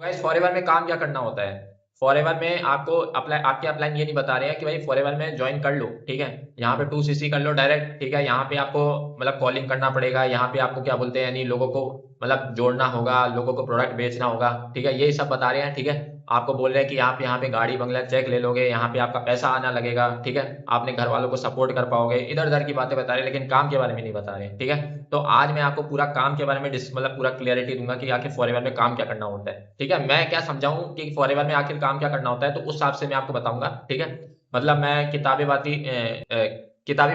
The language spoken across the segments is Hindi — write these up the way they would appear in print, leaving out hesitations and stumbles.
गाइस फॉरएवर में काम क्या करना होता है। फॉरएवर में आपको अप्लाई आपके अपलाइन ये नहीं बता रहे हैं कि भाई फॉरएवर में ज्वाइन कर लो, ठीक है। यहाँ पे 2cc कर लो डायरेक्ट, ठीक है। यहाँ पे आपको मतलब कॉलिंग करना पड़ेगा, यहाँ पे आपको क्या बोलते हैं यानी लोगों को मतलब जोड़ना होगा, लोगों को प्रोडक्ट बेचना होगा, ठीक है। यही सब बता रहे हैं, ठीक है। आपको बोल रहे हैं कि आप यहाँ पे गाड़ी बंगला चेक ले लोगे, यहाँ पे आपका पैसा आना लगेगा, ठीक है। आपने घर वालों को सपोर्ट कर पाओगे, इधर उधर की बातें बता रहे हैं, लेकिन काम के बारे में नहीं बता रहे हैं, ठीक है। तो आज मैं आपको पूरा काम के बारे में मतलब पूरा क्लियरिटी दूंगा कि आखिर फॉरएवर में काम क्या करना होता है, ठीक है। मैं क्या समझाऊं कि फॉरएवर में आखिर काम क्या करना होता है, तो उस हिसाब से मैं आपको बताऊंगा, ठीक है। मतलब मैं किताबी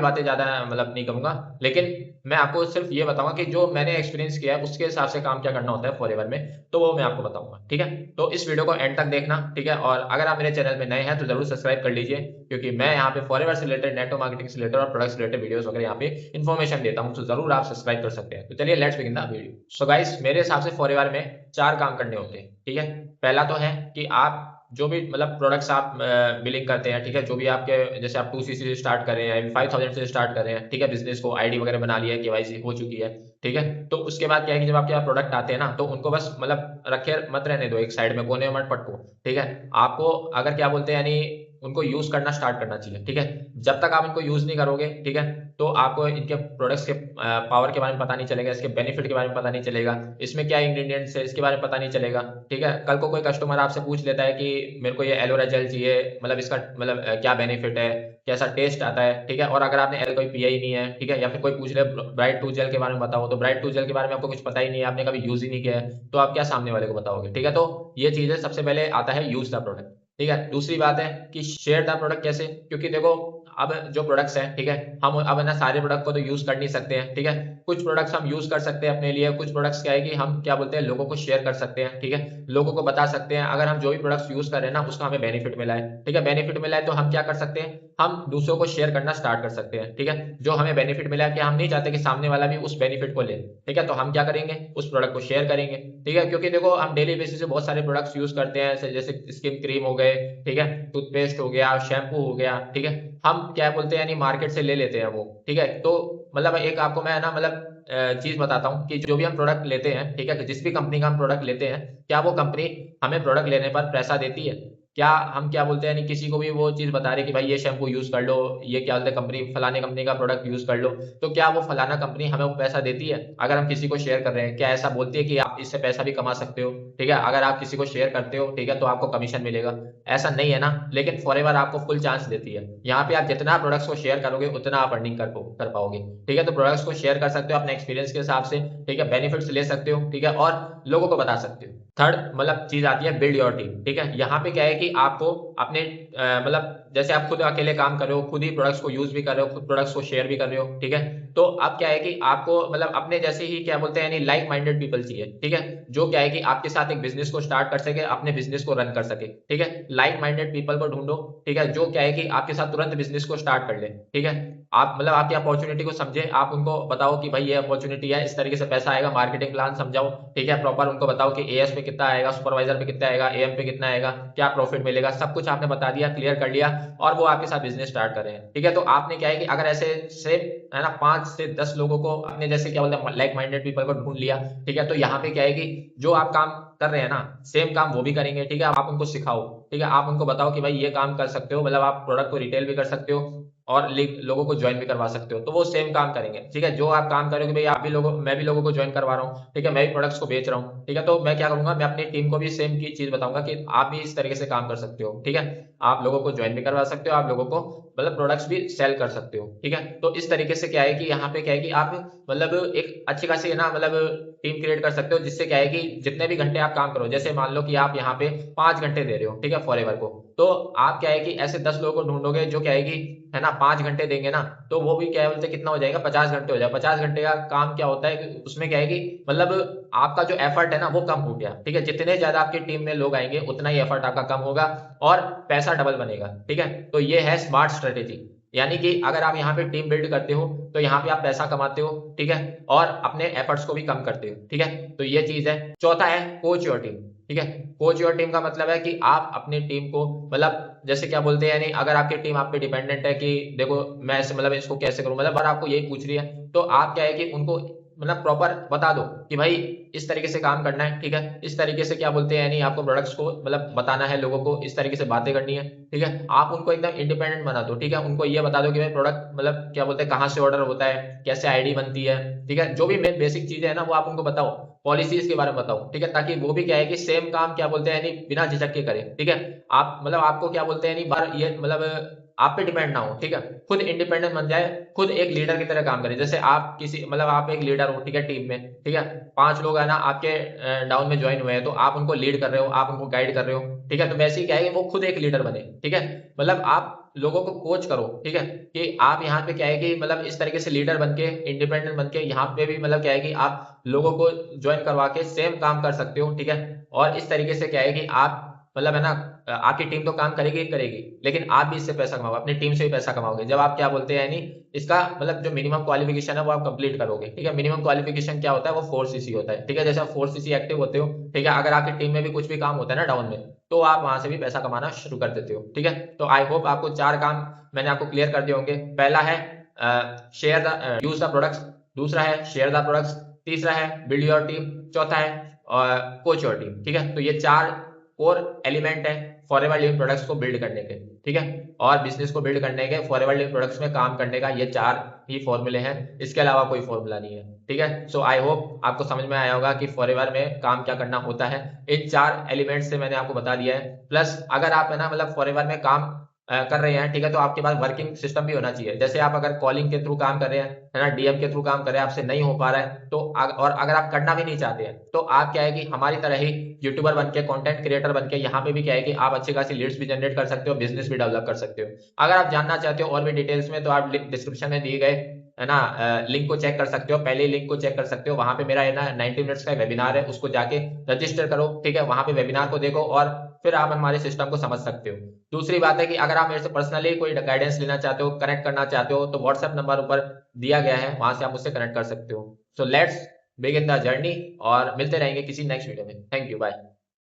बातें ज्यादा मतलब नहीं करूंगा, लेकिन मैं आपको सिर्फ ये बताऊंगा कि जो मैंने एक्सपीरियंस किया है उसके हिसाब से काम क्या करना होता है फॉरएवर में, तो वो मैं आपको बताऊंगा, ठीक है। तो इस वीडियो को एंड तक देखना, ठीक है। और अगर आप मेरे चैनल में नए हैं तो जरूर सब्सक्राइब कर लीजिए, क्योंकि मैं यहाँ पे फॉरएवर से रिलेटेड, नेटवर्क मार्केटिंग से रिलेटेड और प्रोडक्ट से रिलेटेड वीडियोस वगैरह यहाँ पे इन्फॉर्मेशन देता हूँ, तो जरूर आप सब्सक्राइब कर सकते हैं। तो चलिए let's begin the video. So guys मेरे हिसाब से फॉरएवर में 4 काम करने होते हैं, ठीक है। पहला तो है कि आप जो भी मतलब प्रोडक्ट्स आप बिलिंग करते हैं, ठीक है। जो भी आपके जैसे आप 2cc से स्टार्ट कर रहे हैं, 5000 से स्टार्ट कर रहे हैं, ठीक है। बिजनेस को आईडी वगैरह बना लिया है, केवाईसी हो चुकी है, ठीक है। तो उसके बाद क्या है कि जब आपके यहाँ प्रोडक्ट आते हैं ना, तो उनको बस मतलब रखे मत रहने दो एक साइड में, कोने में मत पटको, ठीक है। आपको अगर क्या बोलते हैं यानी उनको यूज करना स्टार्ट करना चाहिए, ठीक है। जब तक आप इनको यूज नहीं करोगे, ठीक है, तो आपको इनके प्रोडक्ट्स के पावर के बारे में पता नहीं चलेगा, इसके बेनिफिट के बारे में पता नहीं चलेगा, इसमें क्या इंग्रेडिएंट्स है इसके बारे में पता नहीं चलेगा, ठीक है। कल को कोई कस्टमर आपसे पूछ लेता है कि मेरे को ये एलोवेरा जेल चाहिए, मतलब इसका मतलब क्या बेनिफिट है, कैसा टेस्ट आता है, ठीक है। और अगर आपने एल कोई पिया ही नहीं है, ठीक है, या फिर कोई पूछ ले ब्राइट टू जेल के बारे में बताओ, तो ब्राइट टू जेल के बारे में आपको कुछ पता ही नहीं है, आपने कभी यूज ही नहीं किया है, तो आप क्या सामने वाले को बताओगे, ठीक है। तो ये चीज है, सबसे पहले आता है यूज द प्रोडक्ट, ठीक है। दूसरी बात है कि शेयर द प्रोडक्ट कैसे, क्योंकि देखो अब जो प्रोडक्ट्स हैं, ठीक है, हम अब ना सारे प्रोडक्ट को तो यूज कर नहीं सकते हैं, ठीक है। कुछ प्रोडक्ट्स हम यूज कर सकते हैं अपने लिए, कुछ प्रोडक्ट्स क्या है कि हम क्या बोलते हैं लोगों को शेयर कर सकते हैं, ठीक है। लोगों को बता सकते हैं अगर हम जो भी प्रोडक्ट्स यूज कर रहे हैं ना उसका हमें बेनिफिट मिला है, ठीक है। बेनिफिट मिला है तो हम क्या कर सकते हैं, हम दूसरों को शेयर करना स्टार्ट कर सकते हैं, ठीक है। जो हमें बेनिफिट मिला है कि हम नहीं चाहते कि सामने वाला भी उस बेनिफिट को ले, ठीक है, तो हम क्या करेंगे उस प्रोडक्ट को शेयर करेंगे, ठीक है। क्योंकि देखो हम डेली बेसिस पे बहुत सारे प्रोडक्ट्स यूज करते हैं, जैसे स्किन क्रीम हो गए, ठीक है, टूथपेस्ट हो गया, शैम्पू हो गया, ठीक है। हम क्या बोलते हैं यानी मार्केट से ले लेते हैं वो, ठीक है। तो मतलब एक आपको मैं ना मतलब चीज बताता हूँ कि जो भी हम प्रोडक्ट लेते हैं, ठीक है, जिस भी कंपनी का हम प्रोडक्ट लेते हैं, क्या वो कंपनी हमें प्रोडक्ट लेने पर पैसा देती है, क्या हम क्या बोलते हैं यानी किसी को भी वो चीज बता रहे कि भाई ये शैम्पू यूज कर लो, ये क्या बोलते हैं कंपनी फलाने कंपनी का प्रोडक्ट यूज कर लो, तो क्या वो फलाना कंपनी हमें वो पैसा देती है अगर हम किसी को शेयर कर रहे हैं, क्या ऐसा बोलती है कि आप इससे पैसा भी कमा सकते हो, ठीक है। अगर आप किसी को शेयर करते हो, ठीक है, तो आपको कमीशन मिलेगा, ऐसा नहीं है ना। लेकिन फॉरएवर आपको फुल चांस देती है, यहाँ पे आप जितना प्रोडक्ट्स को शेयर करोगे उतना आप अर्निंग कर पाओगे, ठीक है। तो प्रोडक्ट्स को शेयर कर सकते हो अपने एक्सपीरियंस के हिसाब से, ठीक है, बेनिफिट्स ले सकते हो, ठीक है, और लोगों को बता सकते हो। थर्ड मतलब चीज आती है बिल्ड योर टीम, ठीक है। यहाँ पे क्या है कि आपको अपने मतलब जैसे आप खुद अकेले काम कर रहे हो, खुद ही प्रोडक्ट्स को यूज भी कर रहे हो, खुद प्रोडक्ट्स को शेयर भी कर रहे हो, ठीक है। तो अब क्या है कि आपको मतलब अपने जैसे ही क्या बोलते हैं यानी लाइक माइंडेड पीपल चाहिए, ठीक है, जो क्या है कि आपके साथ एक बिजनेस को स्टार्ट कर सके, अपने बिजनेस को रन कर सके, ठीक है। लाइक माइंडेड पीपल को ढूंढो, ठीक है, जो क्या है कि आपके साथ तुरंत बिजनेस को स्टार्ट कर ले, ठीक है। आप मतलब आपकी अपॉर्चुनिटी को समझे, आप उनको बताओ कि भाई ये अपॉर्चुनिटी है, इस तरीके से पैसा आएगा, मार्केटिंग प्लान समझाओ, ठीक है। प्रॉपर उनको बताओ कि एएस पे कितना आएगा, सुपरवाइजर पे कितना आएगा, एएम पे कितना आएगा, क्या प्रॉफिट मिलेगा, सब कुछ आपने बता दिया, क्लियर कर लिया, और वो आपके साथ बिजनेस स्टार्ट कर रहे हैं, ठीक है। तो आपने क्या है कि अगर ऐसे से है ना 5 से 10 लोगों को अपने जैसे क्या बोलते हैं लाइक माइंडेड पीपल को ढूंढ लिया, ठीक है। तो यहाँ पे क्या है कि जो आप काम कर रहे हैं ना सेम काम वो भी करेंगे, ठीक है। आप उनको सिखाओ, ठीक है, आप उनको बताओ कि भाई ये काम कर सकते हो, मतलब आप प्रोडक्ट को रिटेल भी कर सकते हो और लोगों को ज्वाइन भी करवा सकते हो, तो वो सेम काम करेंगे, ठीक है। जो आप काम करोगे भाई आप भी लोगों मैं भी लोगों को ज्वाइन करवा रहा हूँ, ठीक है, मैं भी प्रोडक्ट्स को बेच रहा हूँ, ठीक है। तो मैं क्या करूंगा, मैं अपनी टीम को भी सेम की चीज बताऊंगा कि आप भी इस तरीके से काम कर सकते हो, ठीक है। आप लोगों को ज्वाइन भी करवा सकते हो, आप लोगों को मतलब प्रोडक्ट्स भी सेल कर सकते हो, ठीक है। तो इस तरीके से क्या है कि यहाँ पे क्या है कि आप मतलब एक अच्छी खासी ना मतलब टीम क्रिएट कर सकते हो, जिससे क्या है कि जितने भी घंटे आप काम करो, जैसे मान लो कि आप यहाँ पे 5 घंटे दे रहे हो, ठीक है, फॉरएवर को, तो आप क्या है कि ऐसे 10 लोगों को ढूंढोगे जो क्या है कि है ना 5 घंटे देंगे ना, तो वो भी क्या है बोलते कितना हो जाएगा, 50 घंटे हो जाएगा। 50 घंटे का काम क्या होता है कि उसमें क्या है कि मतलब आपका जो एफर्ट है ना वो कम हो गया, ठीक है। जितने ज्यादा आपकी टीम में लोग आएंगे उतना ही एफर्ट आपका कम होगा और पैसा डबल बनेगा, ठीक है। तो ये है स्मार्ट स्ट्रेटेजी, यानी कि अगर आप यहाँ पे टीम बिल्ड करते हो तो यहाँ पे आप पैसा कमाते हो, ठीक है, और अपने एफर्ट्स को भी कम करते हो, ठीक है। तो ये चीज है। चौथा है कोच योर टीम, ठीक है। कोच योर टीम का मतलब है कि आप अपनी टीम को मतलब जैसे क्या बोलते हैं यानी अगर आपकी टीम आप पे डिपेंडेंट है कि देखो मैं ऐसे मतलब इसको कैसे करूं, मतलब अगर आपको यही पूछ रही है तो आप क्या है कि उनको मतलब प्रॉपर बता दो कि भाई इस तरीके से काम करना है, ठीक है, इस तरीके से क्या बोलते हैं यानी आपको प्रोडक्ट्स को मतलब बताना है लोगों को, इस तरीके से बातें करनी है, ठीक है। आप उनको एकदम इंडिपेंडेंट बना दो, ठीक है, उनको ये बता दो कि भाई प्रोडक्ट मतलब क्या बोलते हैं कहाँ से ऑर्डर होता है, कैसे आईडी बनती है, ठीक है, जो भी मेन बेसिक चीजें है ना वो आप उनको बताओ, पॉलिसीज के बारे में बताओ, ठीक है, ताकि वो भी क्या है कि सेम काम क्या बोलते हैं यानी बिना झिझक के करें, ठीक है। आप मतलब आपको क्या बोलते हैं यानी बार ये मतलब आप पे डिपेंड ना हो, ठीक है, खुद इंडिपेंडेंट बन जाए, खुद एक लीडर की तरह काम करे। जैसे आप किसी मतलब आप एक लीडर हो, ठीक है, टीम में, ठीक है, 5 लोग है ना आपके डाउन में ज्वाइन हुए हैं, तो आप उनको लीड कर रहे हो, आप उनको गाइड कर रहे हो, ठीक है, तो वैसे ही क्या है कि वो खुद एक लीडर बने, ठीक है, मतलब आप लोगों को कोच करो, ठीक है, कि आप यहाँ पे क्या है कि मतलब इस तरीके से लीडर बन के इंडिपेंडेंट बन के यहाँ पे भी मतलब क्या है कि आप लोगों को ज्वाइन करवा के सेम काम कर सकते हो, ठीक है। और इस तरीके से क्या है कि आप मतलब है ना आपकी टीम तो काम करेगी ही करेगी, लेकिन आप भी इससे पैसा कमाओगे, अपनी टीम से भी पैसा कमाओगे जब आप क्या बोलते हैं यानी इसका मतलब जो मिनिमम क्वालिफिकेशन है वो आप कंप्लीट करोगे, ठीक है। मिनिमम क्वालिफिकेशन क्या होता है, वो 4cc होता है, ठीक है। जैसे आप 4cc एक्टिव होते हो, ठीक है, अगर आपकी टीम में भी कुछ भी काम होता है ना डाउन में, तो आप वहां से भी पैसा कमाना शुरू कर देते हो, ठीक है। तो आई होप आपको 4 काम मैंने आपको क्लियर कर दिए होंगे। पहला है share the use the products, दूसरा है शेयर द प्रोडक्ट्स, तीसरा है बिल्ड योर टीम, चौथा है कोच योर टीम, ठीक है। तो ये 4 कोर एलिमेंट है फॉरएवर लिविंग प्रोडक्ट्स को बिल्ड करने के, ठीक है, और बिजनेस को बिल्ड करने के, फॉरएवर लिविंग प्रोडक्ट्स में काम करने का ये 4 ही फॉर्मूले हैं, इसके अलावा कोई फॉर्मूला नहीं है, ठीक है। सो आई होप आपको समझ में आया होगा कि फॉरएवर में काम क्या करना होता है। इन 4 एलिमेंट्स से मैंने आपको बता दिया है। प्लस अगर आप है ना मतलब फॉरएवर में काम कर रहे हैं, ठीक है, तो आपके पास वर्किंग सिस्टम भी होना चाहिए। जैसे आप अगर कॉलिंग के थ्रू काम कर रहे हैं, है ना, डीएम के थ्रू काम कर रहे हैं, आपसे नहीं हो पा रहा है, तो और अगर आप करना भी नहीं चाहते हैं, तो आप क्या है कि हमारी तरह ही यूट्यूबर बन के, कंटेंट क्रिएटर बन के यहाँ पे भी क्या है कि आप अच्छी खासी लीड्स भी जनरेट कर सकते हो, बिजनेस भी डेवलप कर सकते हो। अगर आप जानना चाहते हो और भी डिटेल्स में, तो आप डिस्क्रिप्शन में दिए गए है ना लिंक को चेक कर सकते हो, पहले लिंक को चेक कर सकते हो, वहां पे मेरा है ना 90 मिनट्स का वेबिनार है, उसको जाके रजिस्टर करो, ठीक है, वहां पे वेबिनार को देखो और फिर आप हमारे सिस्टम को समझ सकते हो। दूसरी बात है कि अगर आप मेरे से पर्सनली कोई गाइडेंस लेना चाहते हो, कनेक्ट करना चाहते हो, तो व्हाट्सएप नंबर ऊपर दिया गया है, वहां से आप मुझसे कनेक्ट कर सकते हो। So let's begin the journey और मिलते रहेंगे किसी नेक्स्ट वीडियो में। Thank you, bye.